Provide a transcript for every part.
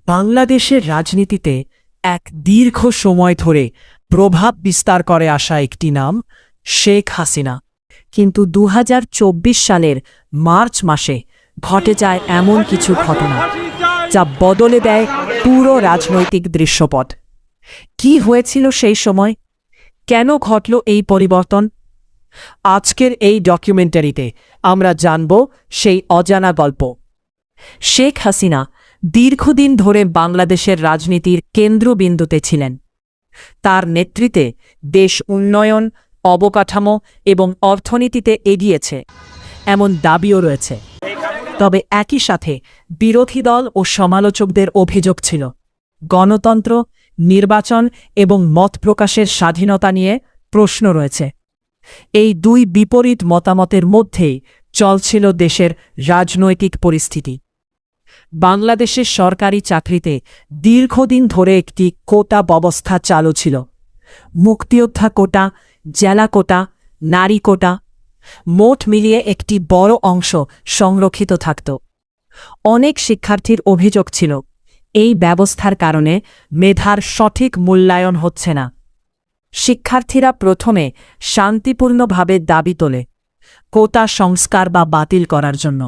বাংলাদেশের রাজনীতিতে এক দীর্ঘ সময় ধরে প্রভাব বিস্তার করে আসা একটি নাম শেখ হাসিনা। কিন্তু ২০২৪ সালের মার্চ মাসে ঘটে যায় এমন কিছু ঘটনা যা বদলে দেয় পুরো রাজনৈতিক দৃশ্যপট। কি হয়েছিল সেই সময়? কেন ঘটল এই পরিবর্তন? আজকের এই ডকুমেন্টারিতে আমরা জানব সেই অজানা গল্প। শেখ হাসিনা দীর্ঘদিন ধরে বাংলাদেশের রাজনীতির কেন্দ্রবিন্দুতে ছিলেন। তার নেতৃত্বে দেশ উন্নয়ন, অবকাঠামো এবং অর্থনীতিতে এগিয়েছে এমন দাবিও রয়েছে। তবে একই সাথে বিরোধী দল ও সমালোচকদের অভিযোগ ছিল গণতন্ত্র, নির্বাচন এবং মত প্রকাশের স্বাধীনতা নিয়ে প্রশ্ন রয়েছে। এই দুই বিপরীত মতামতের মধ্যেই চলছিল দেশের রাজনৈতিক পরিস্থিতি। বাংলাদেশের সরকারি চাকরিতে দীর্ঘদিন ধরে একটি কোটা ব্যবস্থা চালু ছিল। মুক্তিযোদ্ধা কোটা, জেলা কোটা, নারী কোটা, মোট মিলিয়ে একটি বড় অংশ সংরক্ষিত থাকত। অনেক শিক্ষার্থীর অভিযোগ ছিল এই ব্যবস্থার কারণে মেধার সঠিক মূল্যায়ন হচ্ছে না। শিক্ষার্থীরা প্রথমে শান্তিপূর্ণভাবে দাবি তোলে কোটা সংস্কার বা বাতিল করার জন্য।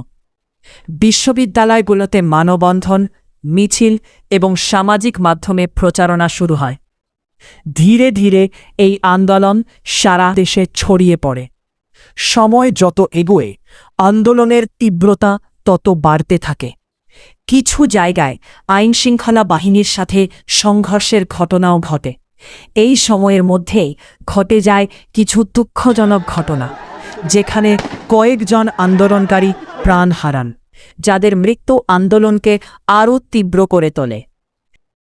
বিশ্ববিদ্যালয়গুলোতে মানববন্ধন, মিছিল এবং সামাজিক মাধ্যমে প্রচারণা শুরু হয়। ধীরে ধীরে এই আন্দোলন সারা দেশে ছড়িয়ে পড়ে। সময় যত এগোয় আন্দোলনের তীব্রতা তত বাড়তে থাকে। কিছু জায়গায় আইনশৃঙ্খলা বাহিনীর সাথে সংঘর্ষের ঘটনাও ঘটে। এই সময়ের মধ্যেই ঘটে যায় কিছু দুঃখজনক ঘটনা, যেখানে কয়েকজন আন্দোলনকারী প্রাণ হারান, যাদের মৃত্যু আন্দোলনকে আরও তীব্র করে তোলে।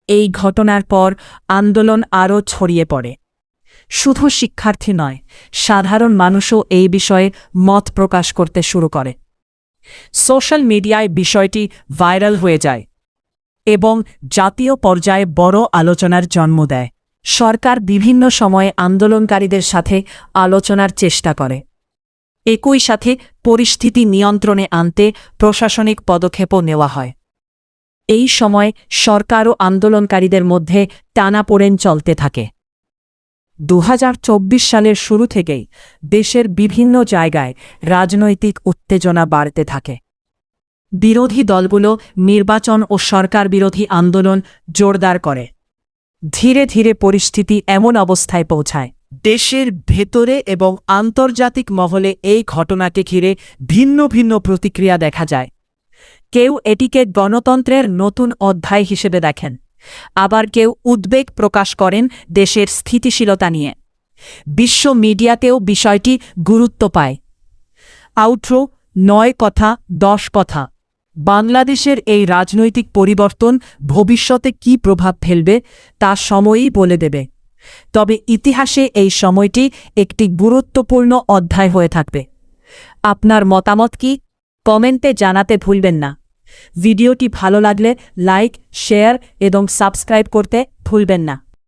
এই ঘটনার পর আন্দোলন আরও ছড়িয়ে পড়ে। শুধু শিক্ষার্থী নয়, সাধারণ মানুষও এই বিষয়ে মত প্রকাশ করতে শুরু করে। সোশ্যাল মিডিয়ায় বিষয়টি ভাইরাল হয়ে যায় এবং জাতীয় পর্যায়ে বড় আলোচনার জন্ম দেয়। সরকার বিভিন্ন সময়ে আন্দোলনকারীদের সাথে আলোচনার চেষ্টা করে। একই সাথে পরিস্থিতি নিয়ন্ত্রণে আনতে প্রশাসনিক পদক্ষেপও নেওয়া হয়। এই সময় সরকার ও আন্দোলনকারীদের মধ্যে টানাপোড়েন চলতে থাকে। ২০২৪ সালের শুরু থেকেই দেশের বিভিন্ন জায়গায় রাজনৈতিক উত্তেজনা বাড়তে থাকে। বিরোধী দলগুলো নির্বাচন ও সরকার বিরোধী আন্দোলন জোরদার করে। ধীরে ধীরে পরিস্থিতি এমন অবস্থায় পৌঁছায় দেশের ভেতরে এবং আন্তর্জাতিক মহলে এই ঘটনাকে ঘিরে ভিন্ন ভিন্ন প্রতিক্রিয়া দেখা যায়। কেউ এটিকে গণতন্ত্রের নতুন অধ্যায় হিসেবে দেখেন, আবার কেউ উদ্বেগ প্রকাশ করেন দেশের স্থিতিশীলতা নিয়ে। বিশ্ব মিডিয়াতেও বিষয়টি গুরুত্ব পায়। আউটরো ৯ কথা ১০ কথা। বাংলাদেশের এই রাজনৈতিক পরিবর্তন ভবিষ্যতে কী প্রভাব ফেলবে তা সময়ই বলে দেবে। তবে ইতিহাসে এই সময়টি একটি গুরুত্বপূর্ণ অধ্যায় হয়ে থাকবে। আপনার মতামত কি? কমেন্টে জানাতে ভুলবেন না। ভিডিওটি ভালো লাগলে লাইক, শেয়ার এবং সাবস্ক্রাইব করতে ভুলবেন না।